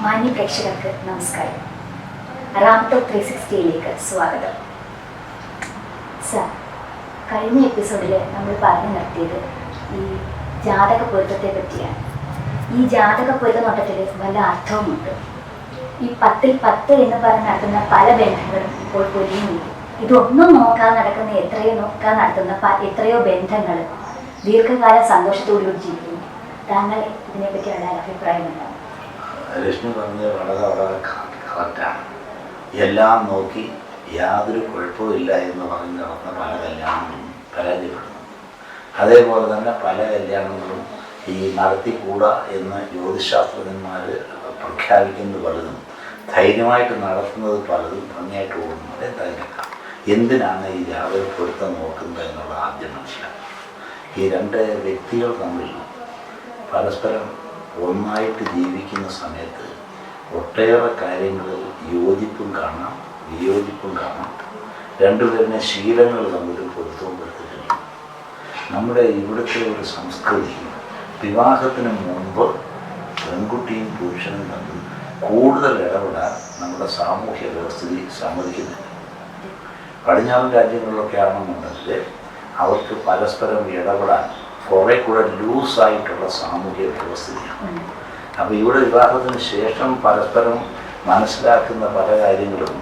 മാന്യ പ്രേക്ഷകർക്ക് നമസ്കാരം. റാം ടോക്ക് 360യിലേക്ക് സ്വാഗതം. സർ, കഴിഞ്ഞ എപ്പിസോഡിൽ നമ്മൾ പറഞ്ഞു നിർത്തിയത് ഈ ജാതക പൊരുത്തത്തെ പറ്റിയാണ്. ഈ ജാതക പൊരുത്ത നോട്ടത്തിൽ വല്ല അർത്ഥവുമുണ്ട്. ഈ 10ൽ 10 എന്ന് പറഞ്ഞ് നടത്തുന്ന പല ബന്ധങ്ങളും ഇപ്പോൾ പൊലിയുന്നില്ല. ഇതൊന്നും നോക്കാതെ നടക്കുന്ന എത്രയോ ബന്ധങ്ങൾ ദീർഘകാല സന്തോഷത്തോടുകൂടി ജീവിക്കുന്നു. താങ്കൾ ഇതിനെപ്പറ്റി വളരെ അഭിപ്രായമുണ്ടാകും? ലക്ഷ്മി പറഞ്ഞത് വളരെ കറക്റ്റാണ്. എല്ലാം നോക്കി യാതൊരു കുഴപ്പമില്ല എന്ന് പറഞ്ഞ് നടന്ന പല കല്യാണങ്ങളും പരാജയപ്പെടുന്നു. അതേപോലെ തന്നെ പല കല്യാണങ്ങളും ഈ നടത്തിക്കൂടാ എന്ന് ജ്യോതിശാസ്ത്രജ്ഞന്മാർ പ്രഖ്യാപിക്കുന്നത് പലതും ധൈര്യമായിട്ട് നടത്തുന്നത് പലതും ഭംഗിയായിട്ട് പോകുന്നത് എന്തായാലും എന്തിനാണ് ഈ ജാതക പൊരുത്തം നോക്കുന്നത് എന്നുള്ള ആദ്യം മനസ്സിലാക്കുക. ഈ രണ്ട് വ്യക്തികൾ തമ്മിൽ പരസ്പരം ഒന്നായിട്ട് ജീവിക്കുന്ന സമയത്ത് ഒട്ടേറെ കാര്യങ്ങളിൽ യോജിപ്പും കാണാം, വിയോജിപ്പും കാണാം. രണ്ടുപേരുടെ ശീലങ്ങൾ തമ്മിൽ പൊരുത്തവും പെടുത്തിയിട്ടുണ്ട്. നമ്മുടെ ഇവിടുത്തെ ഒരു സംസ്കൃതി വിവാഹത്തിന് മുമ്പ് പെൺകുട്ടിയും പുരുഷനും തമ്മിൽ കൂടുതൽ ഇടപെടാൻ നമ്മുടെ സാമൂഹ്യ വ്യവസ്ഥിതി സമ്മതിക്കുന്നില്ല. പടിഞ്ഞാറൻ രാജ്യങ്ങളിലൊക്കെ ആണെന്നുണ്ടെങ്കിൽ അവർക്ക് പരസ്പരം ഇടപെടാൻ കുറേ കൂടെ ലൂസായിട്ടുള്ള സാമൂഹ്യ വ്യവസ്ഥയാണ്. അപ്പോൾ ഇവിടെ വിവാഹത്തിന് ശേഷം പരസ്പരം മനസ്സിലാക്കുന്ന പല കാര്യങ്ങളും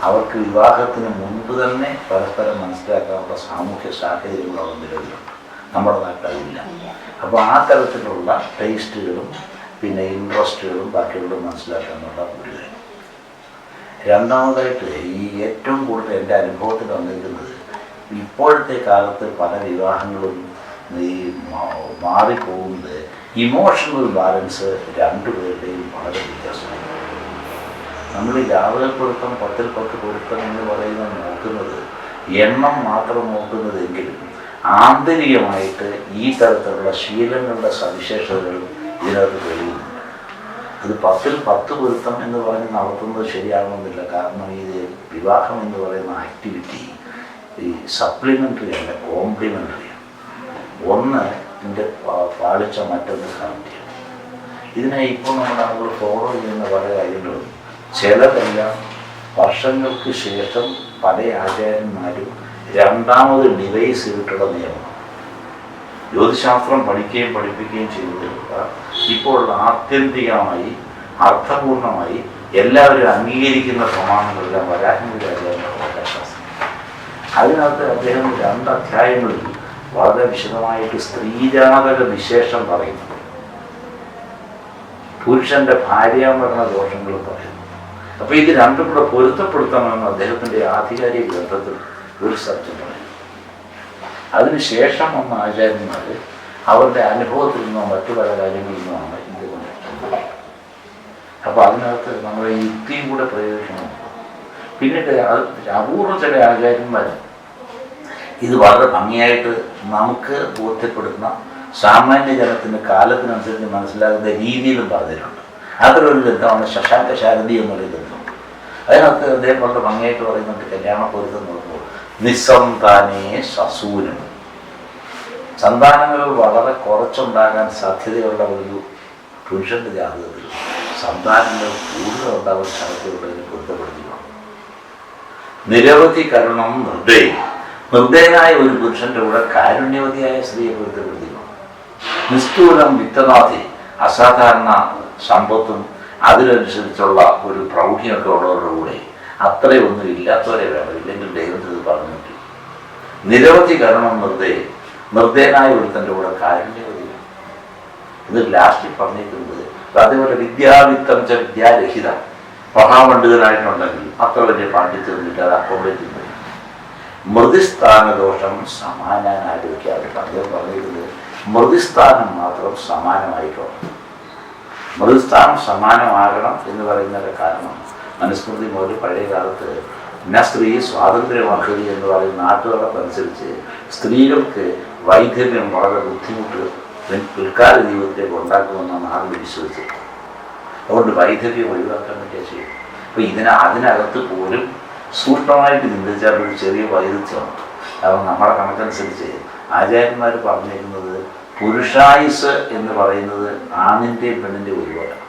അവർക്ക് വിവാഹത്തിന് മുൻപ് തന്നെ പരസ്പരം മനസ്സിലാക്കാനുള്ള സാമൂഹ്യ സാഹചര്യങ്ങൾ അവർ നിലവിലുണ്ട്. നമ്മുടെ നാട്ടിലില്ല. അപ്പോൾ ആ തരത്തിലുള്ള ടേസ്റ്റുകളും പിന്നെ ഇൻട്രസ്റ്റുകളും ബാക്കിയുള്ള മനസ്സിലാക്കാനുള്ള ഒരു കാര്യം. രണ്ടാമതായിട്ട് ഈ ഏറ്റവും കൂടുതൽ എൻ്റെ അനുഭവത്തിൽ വന്നിരിക്കുന്നത് ഇപ്പോഴത്തെ കാലത്ത് പല വിവാഹങ്ങളും ഈ മാറിപ്പോകുന്നത് ഇമോഷണൽ ബാലൻസ് രണ്ടുപേരുടെയും വളരെ വ്യത്യാസമാണ്. നമ്മൾ ഈ ജാതകപ്പൊരുത്തം 10ൽ 10 പൊരുത്തം എന്ന് പറയുന്നത് നോക്കുന്നത് എണ്ണം മാത്രം നോക്കുന്നതെങ്കിലും ആന്തരികമായിട്ട് ഈ തരത്തിലുള്ള ശീലങ്ങളുടെ സവിശേഷതകൾ ഇതിനകത്ത് തെളിയുന്നുണ്ട്. അത് 10ൽ 10 പൊരുത്തം എന്ന് പറഞ്ഞ് നടത്തുന്നത് ശരിയാകണമെന്നില്ല. കാരണം ഇത് വിവാഹം എന്ന് പറയുന്ന ആക്ടിവിറ്റി ഈ സപ്ലിമെൻ്ററി അല്ല, കോംപ്ലിമെൻ്ററിയാണ്. ഒന്ന് ഇതിൻ്റെ പാളിച്ച മറ്റൊന്ന് കറക്റ്റ് ചെയ്യണം. ഇതിനെ ഇപ്പോൾ നമ്മുടെ ആളുകൾ ഫോളോ ചെയ്യുന്ന പല കാര്യങ്ങളും ചിലതെല്ലാം വർഷങ്ങൾക്ക് ശേഷം പല ആചാര്യന്മാരും രണ്ടാമത് ഡിവൈസ് ചെയ്തിട്ടുള്ള നിയമമാണ്. ജ്യോതിശാസ്ത്രം പഠിപ്പിക്കുകയും ചെയ്തിട്ടുള്ള ഇപ്പോൾ ആത്യന്തികമായി അർത്ഥപൂർണമായി എല്ലാവരും അംഗീകരിക്കുന്ന പ്രമാണങ്ങളെല്ലാം വരാഹമിക ആചാര്യങ്ങളുടെ വരാശാസ്ത്രം. അതിനകത്ത് അദ്ദേഹം 2 അധ്യായങ്ങളിൽ വളരെ വിശദമായിട്ട് സ്ത്രീജാതക വിശേഷം പറയുന്നു. പുരുഷന്റെ ഭാര്യാമരണ ദോഷങ്ങളും പറയുന്നു. അപ്പോൾ ഇത് രണ്ടും കൂടെ പൊരുത്തപ്പെടുത്തണമെന്ന് അദ്ദേഹത്തിൻ്റെ ആധികാരിക ഗ്രന്ഥത്തിൽ ഒരു സ്ഥലത്തും പറയുന്നു. അതിനുശേഷം വന്ന ആചാര്യന്മാർ അവരുടെ അനുഭവത്തിൽ നിന്നോ മറ്റു പല കാര്യങ്ങളിൽ നിന്നുമാണ് ഇത് കൊണ്ടിട്ടുള്ളത്. അപ്പോൾ അതിനകത്ത് നമ്മൾ ഈ യുക്തിയും കൂടെ പ്രയോഗിക്കണം. പിന്നീട് അപൂർവ ചില ആചാര്യന്മാർ ഇത് വളരെ ഭംഗിയായിട്ട് നമുക്ക് ബോധ്യപ്പെടുന്ന സാമാന്യ ജനത്തിൻ്റെ കാലത്തിനനുസരിച്ച് മനസ്സിലാകുന്ന രീതിയിലും പറഞ്ഞിട്ടുണ്ട്. അതൊരു ഗ്രന്ഥമാണ് ശശാങ്ക ശാരദി എന്നുള്ള ഗ്രന്ഥം. അതിനകത്ത് അദ്ദേഹം വളരെ ഭംഗിയായിട്ട് പറയുന്നുണ്ട് കല്യാണ പൊരുത്തം നോക്കുമ്പോൾ നിസ്സന്താനേ ശസൂനും, സന്താനങ്ങൾ വളരെ കുറച്ചുണ്ടാകാൻ സാധ്യതയുള്ള ഒരു പുരുഷൻ്റെ ജാതകത്തിൽ സന്താനങ്ങൾ കൂടുതൽ ഉണ്ടാകുന്ന സാധ്യതയുള്ളതിന് പൊരുത്തപ്പെടുത്തിക്കണം. നിരവധി കരുണം നിർദ്ദയനായ ഒരു പുരുഷൻ്റെ കൂടെ കാരുണ്യവതിയായ സ്ത്രീയെ പൊരുത്തപ്പെടുത്തിക്കണം. നിസ്തൂലം വിത്തനാഥി, അസാധാരണ സമ്പത്തും അതിനനുസരിച്ചുള്ള ഒരു പ്രൗഢിയൊക്കെ ഉള്ളവരുടെ കൂടെ അത്രയൊന്നും ഇല്ലാത്തവരെ വേണം, ഇല്ലെങ്കിൽ ദൈവത്തിൽ പറഞ്ഞിട്ട്. നിരവധി കരുണം നിർദ്ദയനായ ഒരുത്തൻ്റെ കൂടെ കാരുണ്യവതി. ഇത് ലാസ്റ്റിൽ പറഞ്ഞിരിക്കുന്നത്. അതേപോലെ വിദ്യാവിത്തം ച വിദ്യാരഹിത, മഹാപണ്ഡിതനായിട്ടുണ്ടെങ്കിൽ അത്ര വലിയ പാണ്ഡിത്യം കിട്ടാതെ അക്കോമഡേറ്റ് ചെയ്യും. മൃതിസ്ഥാനദോഷം സമാനാനാലോചിക്കാതെ അദ്ദേഹം പറഞ്ഞിരുന്നത് മൃതിസ്ഥാനം മാത്രം സമാനമായിട്ടുണ്ട്. മൃതിസ്ഥാനം സമാനമാകണം എന്ന് പറയുന്നതിൻ്റെ കാരണം മനുസ്മൃതി മുതൽ പഴയ കാലത്ത് സ്ത്രീ സ്വാതന്ത്ര്യമർഹതി എന്ന് പറയുന്ന നാട്ടുകാരനുസരിച്ച് സ്ത്രീകൾക്ക് വൈദ്യര്യം വളരെ ബുദ്ധിമുട്ട് പിൽക്കാല ജീവിതത്തിലേക്ക് ഉണ്ടാക്കുമെന്നാണ് ആളുകൾ വിശ്വസിച്ചത്. അതുകൊണ്ട് വൈദ്യര്യം ഒഴിവാക്കാൻ വേണ്ടിയാ ചെയ്യും. അപ്പോൾ അതിനകത്ത് പോലും സൂക്ഷ്മമായിട്ട് ചിന്തിച്ചാൽ ഒരു ചെറിയ വൈരുദ്ധ്യമാണ്. കാരണം നമ്മുടെ കണക്കനുസരിച്ച് ആചാര്യന്മാർ പറഞ്ഞിരുന്നത് പുരുഷായുസ് എന്ന് പറയുന്നത് ആണിൻ്റെയും പെണ്ണിൻ്റെയും ഒരുപോലെയാണ്.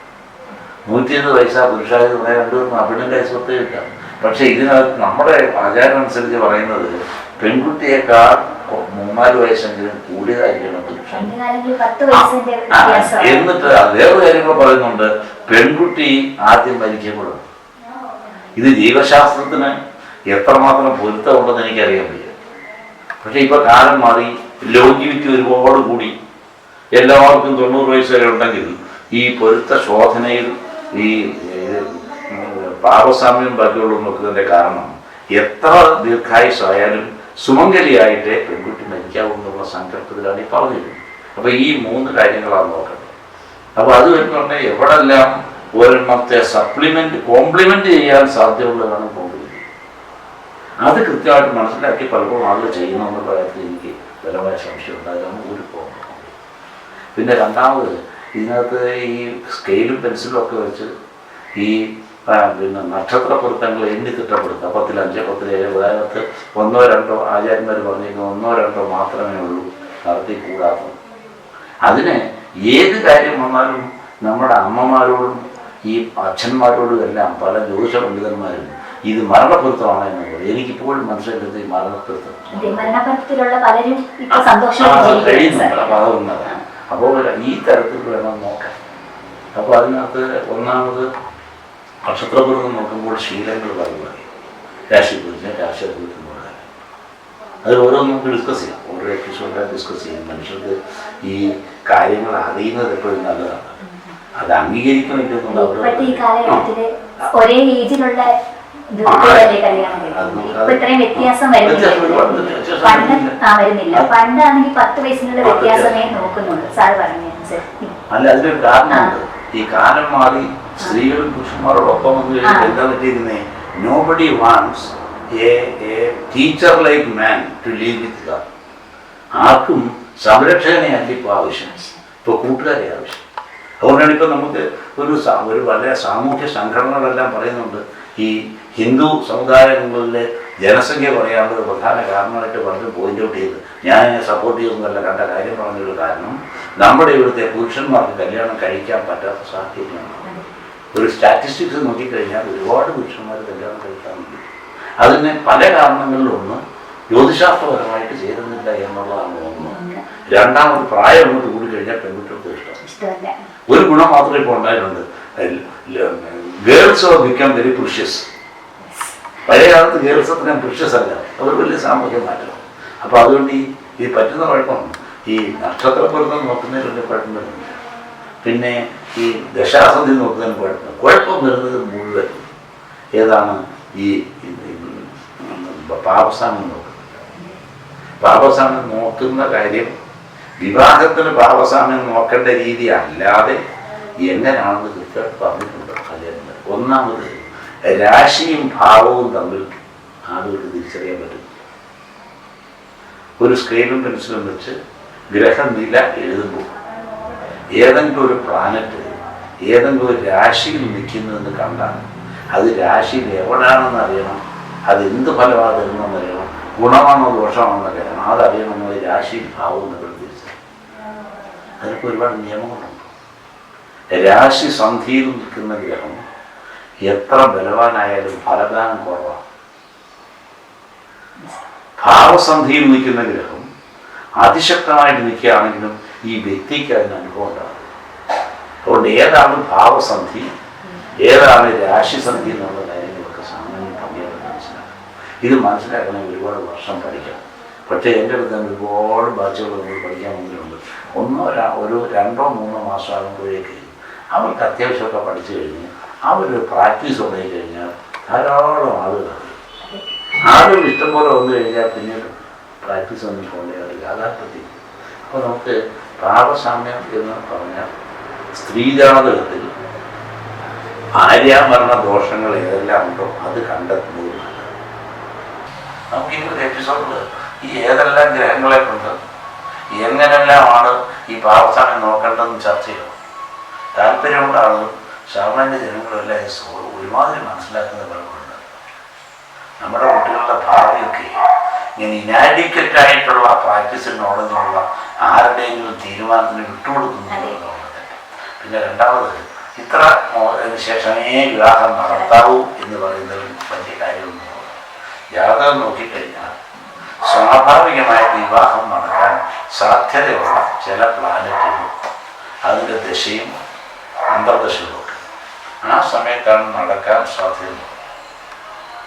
120 വയസ്സാ പുരുഷായുധ രണ്ടുപേർക്കും അഭിനന്റെ സ്വത്ത് കിട്ടാം. പക്ഷെ ഇതിനകത്ത് നമ്മുടെ ആചാരം അനുസരിച്ച് പറയുന്നത് പെൺകുട്ടിയേക്കാൾ 3-4 വയസ്സെങ്കിലും കൂടിയതായിരിക്കണം പുരുഷൻ. എന്നിട്ട് വേറെ കാര്യങ്ങൾ പറയുന്നുണ്ട്, പെൺകുട്ടി ആദ്യം മരിക്കപ്പെടും. ഇത് ജീവശാസ്ത്രത്തിന് എത്രമാത്രം പൊരുത്തമുണ്ടെന്ന് എനിക്കറിയാൻ വയ്യ. പക്ഷെ ഇപ്പൊ കാലം മാറി, ലോഞ്ചിവിറ്റി ഒരുപാട് കൂടി, എല്ലാവർക്കും 90 വയസ്സ് വരെ ഉണ്ടെങ്കിൽ ഈ പൊരുത്ത ശോധനയിൽ ഈ പാപസാമ്യം ബാക്കിയുള്ള നോക്കുന്നതിന്റെ കാരണം എത്ര ദീർഘായുസായാലും സുമംഗലിയായിട്ടേ പെൺകുട്ടി മരിക്കാവുന്നുള്ള സങ്കല്പത്തിലാണ് ഈ പറഞ്ഞിരുന്നത്. അപ്പൊ ഈ 3 കാര്യങ്ങളാണ് നോക്കേണ്ടത്. അപ്പൊ അത് വരുന്നുണ്ടെ എവിടെല്ലാം ഒരെണ്ണത്തെ കോംപ്ലിമെന്റ് ചെയ്യാൻ സാധ്യതയുള്ളതാണ് കോംപ്ലിമെന്റ്. അത് കൃത്യമായിട്ട് മനസ്സിലാക്കി പലപ്പോഴും ആളുകൾ ചെയ്യുമെന്നുള്ള കാര്യത്തിൽ എനിക്ക് ബലമായ സംശയമുണ്ട്. അതാണ് ഒരു പ്രോബ്ലം. പിന്നെ രണ്ടാമത്, ഇതിനകത്ത് ഈ സ്കെയിലും പെൻസിലും ഒക്കെ വെച്ച് ഈ പിന്നെ നക്ഷത്ര പൊരുത്തങ്ങൾ എണ്ണി തിട്ടപ്പെടുത്തുക. 10-5, 10-7, അതിനകത്ത് 1-2 ആചാര്യന്മാർ പറഞ്ഞിരിക്കുന്നത് 1-2 മാത്രമേ ഉള്ളൂ നടത്തിക്കൂടാത്തത്. അതിന് ഏത് കാര്യം വന്നാലും നമ്മുടെ അമ്മമാരോടും ഈ അച്ഛന്മാരോടും എല്ലാം പല ജ്യോതിഷ പണ്ഡിതന്മാരും ഇത് മരണപ്പൊരുത്തമാണ് എന്ന് പറയും. എനിക്കിപ്പോഴും മനസ്സിലാക്കുന്നത് ഈ മരണപ്പൊരുത്തം കഴിയുന്നുണ്ട്. അപ്പൊ അതൊന്നതാണ്. അപ്പോൾ ഈ തരത്തിൽ വേണം നോക്കാൻ. അപ്പോൾ അതിനകത്ത് ഒന്നാമത് നക്ഷത്രപൂർവ്വം നോക്കുമ്പോൾ ശീലങ്ങൾ പറയുക, രാശിപൂജ, രാശിപൂജ അത് ഓരോന്നും നമുക്ക് ഡിസ്കസ് ചെയ്യാം. ഓരോ എപ്പിസോഡിലാണ് ഡിസ്കസ് ചെയ്യും. മനുഷ്യർക്ക് ഈ കാര്യങ്ങൾ അറിയുന്നത് എപ്പോഴും നല്ലതാണ്. അത് അംഗീകരിക്കണമെങ്കിൽ ഒരേ ഏജിലുള്ള വ്യത്യാസം വരുന്നില്ല. പണ്ടാണെങ്കിൽ 10 വയസ്സിനുള്ള വ്യത്യാസമേ നോക്കുന്നുള്ളൂ. സാറ് പറഞ്ഞു അല്ല, അതിനൊരു കാരണമുണ്ട്. ഈ കാലം മാറി സ്ത്രീകളും പുരുഷന്മാരോടൊപ്പം വന്നു കഴിഞ്ഞാൽ എന്താ പറ്റിയിരുന്നേ, nobody wants a teacher like man to leave with God. ആർക്കും സംരക്ഷകനെ അല്ല ഇപ്പോൾ ആവശ്യം, ഇപ്പോൾ കൂട്ടുകാരെ ആവശ്യം. അതുകൊണ്ടാണ് ഇപ്പോൾ നമുക്ക് ഒരു വളരെ സാമൂഹ്യ സംഘടനകളെല്ലാം പറയുന്നുണ്ട്, ഈ ഹിന്ദു സമുദായങ്ങളിലെ ജനസംഖ്യ പറയാനുള്ള ഒരു പ്രധാന കാരണമായിട്ട് പലരും പോയിന്റ് ഔട്ട് ചെയ്ത്, ഞാൻ സപ്പോർട്ട് ചെയ്യുന്നതല്ല, കണ്ട കാര്യം പറഞ്ഞൊരു കാരണം, നമ്മുടെ ഇവിടുത്തെ പുരുഷന്മാർക്ക് കല്യാണം കഴിക്കാൻ പറ്റാത്ത സാഹചര്യമാണ്. ഒരു സ്റ്റാറ്റിസ്റ്റിക്സ് നോക്കിക്കഴിഞ്ഞാൽ ഒരുപാട് പുരുഷന്മാർ കല്യാണം കഴിക്കാറുണ്ട്. അതിന് പല കാരണങ്ങളിലൊന്ന് ജ്യോതിശാസ്ത്രപരമായിട്ട് ചേരുന്നില്ല എന്നുള്ളതാണ് ഒന്ന്. രണ്ടാമത് പ്രായം അങ്ങോട്ട് കൂടിക്കഴിഞ്ഞാൽ പെൺകുട്ടികൾക്ക് ഇഷ്ടമല്ല. ഒരു ഗുണം മാത്രമേ ഇപ്പോൾ ഉണ്ടായിട്ടുണ്ട്, ഗേൾസ് ബിക്കം വെരി പ്രിഷ്യസ്. പഴയ കാലത്ത് ഗേൾസ് അത്രയും പ്രിഷ്യസ് അല്ല, അവർ വലിയ സാമൂഹ്യ മാറ്റം. അപ്പോൾ അതുകൊണ്ട് ഈ പറ്റുന്ന കുഴപ്പമാണ്. ഈ നക്ഷത്രപ്പൊരുത്തം നോക്കുന്നതിന് വലിയ കുഴപ്പം വരുന്നില്ല. പിന്നെ ഈ ദശാസന്ധി നോക്കുന്നതിന് കുഴപ്പം വരുന്നത് മുഴുവൻ ഏതാണ്, ഈ പാപസാമ്യം നോക്കുന്നത്. പാപസാമ്യം നോക്കുന്ന കാര്യം വിവാഹത്തിന് പാപസാമ്യം നോക്കേണ്ട രീതി അല്ലാതെ എങ്ങനെയാണെന്ന് കൃത്യമായിട്ട് പറഞ്ഞിട്ടുണ്ട് ആചാര്യന്മാർ. ഒന്നാമത് രാശിയും ഭാവവും തമ്മിൽ ആളുകൾക്ക് തിരിച്ചറിയാൻ പറ്റും. ഒരു സ്കെയിലും പെൻസിലും വെച്ച് ഗ്രഹനില എഴുതുമ്പോൾ ഏതെങ്കിലും ഒരു പ്ലാനറ്റ് ഏതെങ്കിലും ഒരു രാശിയിൽ നിൽക്കുന്നതെന്ന് കണ്ടാൽ അത് രാശിയിൽ എവിടെയാണെന്ന് അറിയണം, അത് എന്ത് ഫലമാണ് തരുന്നതെന്ന് അറിയണം, ഗുണമാണോ ദോഷമാണോ അറിയണം. അതറിയണമെന്ന് രാശിയിൽ ഭാവവും നമ്മൾ തിരിച്ചറിയും. അതിനൊക്കെ ഒരുപാട് നിയമങ്ങളുണ്ട്. രാശി സന്ധിയിൽ നിൽക്കുന്ന ഗ്രഹം എത്ര ബലവാനായാലും ഫലദാനം കുറവാണ്. ഭാവസന്ധിയിൽ നിൽക്കുന്ന ഗ്രഹം അതിശക്തമായിട്ട് നിൽക്കുകയാണെങ്കിലും ഈ വ്യക്തിക്ക് അതിന് അനുഭവം ഉണ്ടാകും. അതുകൊണ്ട് ഏതാണ് ഭാവസന്ധി, ഏതാണ് രാശിസന്ധി എന്നുള്ള കാര്യങ്ങളൊക്കെ സാമാന്യം ഭംഗിയായിട്ട് മനസ്സിലാക്കണം. ഇത് മനസ്സിലാക്കണമെങ്കിൽ ഒരുപാട് വർഷം പഠിക്കണം. പക്ഷേ എൻ്റെ അടുത്ത് ഒരുപാട് ബാച്ചുകൾ നമ്മൾ പഠിക്കാൻ വന്നിട്ടുണ്ട്. ഒരു 2-3 മാസം ആകുമ്പോഴേക്ക് അവർക്ക് അത്യാവശ്യമൊക്കെ പഠിച്ചു കഴിഞ്ഞ് അവരൊരു പ്രാക്ടീസ് ഉണ്ടായി കഴിഞ്ഞാൽ ധാരാളം ആളുകൾ ഇഷ്ടംപോലെ വന്നു കഴിഞ്ഞാൽ പിന്നീട് പ്രാക്ടീസ് ഒന്നും കൊണ്ടുപോയി യാഥാർത്ഥ്യത്തിൽ. അപ്പോൾ നമുക്ക് പാപസാമ്യം എന്ന് പറഞ്ഞാൽ സ്ത്രീജാതകത്തിൽ ഭാര്യാമരണ ദോഷങ്ങൾ ഏതെല്ലാം ഉണ്ടോ അത് കണ്ടെത്തുന്നത് നല്ലത്. നമുക്ക് ഇനി ഒരു എപ്പിസോഡിൽ ഈ ഏതെല്ലാം ഗ്രഹങ്ങളെ കൊണ്ട് എങ്ങനെല്ലാമാണ് ഈ പാപസാമ്യം നോക്കേണ്ടതെന്ന് ചർച്ച ചെയ്യണം. താല്പര്യമുള്ള ആളുകൾ സാമാന്യ ജനങ്ങളെല്ലാം ഒരുമാതിരി മനസ്സിലാക്കുന്ന പലരുണ്ട്. നമ്മുടെ കുട്ടികളുടെ ഭാവിയൊക്കെ ഇങ്ങനെ ഇനാഡിക്വറ്റ് ആയിട്ടുള്ള പ്രാക്ടീസിന് നോളജുള്ള ആരുടെയെങ്കിലും തീരുമാനത്തിന് വിട്ടുകൊടുക്കുന്നുള്ളത്. പിന്നെ രണ്ടാമത് ഇത്ര ഇതിന് ശേഷമേ വിവാഹം നടത്താവൂ എന്ന് പറയുന്നതിൽ വലിയ കാര്യമൊന്നും ജാതകം നോക്കിക്കഴിഞ്ഞാൽ സ്വാഭാവികമായിട്ട് വിവാഹം നടക്കാൻ സാധ്യതയുള്ള ചില പ്ലാനറ്റുകൾ അതിൻ്റെ ദശയും അന്തർദശയും ഒക്കെ ആ സമയത്താണ് നടക്കാൻ സാധ്യതയുള്ളത്.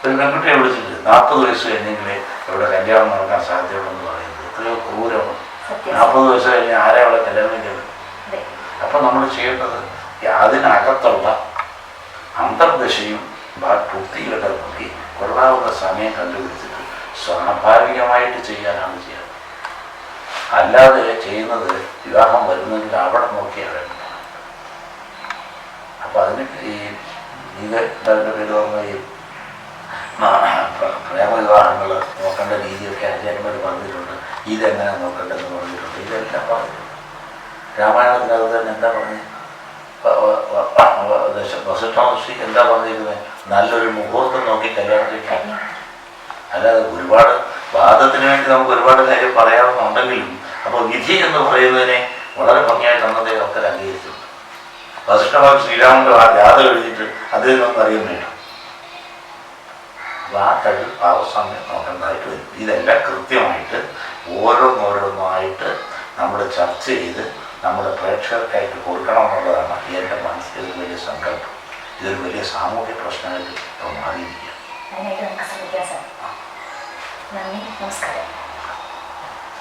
ഒരു പെൺകുട്ടിയെ വിളിച്ചിട്ട് 40 വയസ്സ് കഴിഞ്ഞെങ്കിലേ ഇവിടെ കല്യാണം നടക്കാൻ സാധ്യതയുള്ളെന്ന് പറയുന്നത് എത്രയോ ക്രൂരമാണ്. 40 വയസ്സ് കഴിഞ്ഞ് ആരെ അവിടെ കല്യാണം കഴിക്കുന്നത്? അപ്പം നമ്മൾ ചെയ്യേണ്ടത് അതിനകത്തുള്ള അന്തർദശയും പൂർത്തികളൊക്കെ നോക്കി കൊള്ളാവുന്ന സമയം കണ്ടുപിടിച്ചിട്ട് സ്വാഭാവികമായിട്ട് ചെയ്യാനാണ് ചെയ്യുന്നത്. അല്ലാതെ ചെയ്യുന്നത് വിവാഹം വരുന്നെങ്കിൽ അവിടെ നോക്കിയാണ്. അപ്പം അതിന് ഈ ഇത് എന്താ പേര് പറഞ്ഞ ഈ പ്രേമവിവാഹങ്ങൾ നോക്കേണ്ട രീതിയൊക്കെ ആചാര്യന്മാർ പറഞ്ഞിട്ടുണ്ട്. ഇതെങ്ങനെ നോക്കേണ്ടതെന്ന് പറഞ്ഞിട്ടുണ്ട്. ഇതെല്ലാം പറഞ്ഞിട്ടുണ്ട്. രാമായണത്തിനകത്ത് തന്നെ എന്താ പറഞ്ഞത്? വസിഷ്ഠമഹർഷി എന്താ പറഞ്ഞിരിക്കുന്നത്? നല്ലൊരു മുഹൂർത്തം നോക്കി കല്യാണം കഴിക്കാൻ. അല്ലാതെ ഒരുപാട് വാദത്തിന് വേണ്ടി നമുക്ക് ഒരുപാട് കാര്യം പറയാവുന്നുണ്ടെങ്കിലും അപ്പോൾ വിധി എന്ന് പറയുന്നതിനെ വളരെ ഭംഗിയായിട്ട് അന്നത്തെ ആൾക്കാർ അംഗീകരിച്ചിട്ടുണ്ട്. വസിഷ്ഠമഹർഷി ശ്രീരാമന്റെ ജാഥ എഴുതിയിട്ട് അതിൽ നിന്നൊന്നും അറിയാൻ വേണ്ട. അപ്പോൾ ആ കഴിവ് പാവസാമ്യം നോക്കേണ്ടതായിട്ട് വരും. ഇതെല്ലാം കൃത്യമായിട്ട് ഓരോന്നോരോന്നായിട്ട് നമ്മൾ ചർച്ച ചെയ്ത് നമ്മുടെ പ്രേക്ഷകർക്കായിട്ട് കൊടുക്കണമെന്നുള്ളതാണ് എൻ്റെ മനസ്സിൽ വലിയ സങ്കല്പം. ഇതൊരു വലിയ സാമൂഹ്യ പ്രശ്നമായിട്ട് ഇപ്പോൾ മാറിയിരിക്കുക. അതിനായിട്ട് നമുക്ക് ശ്രമിക്കാം സാർ. നന്ദി, നമസ്കാരം.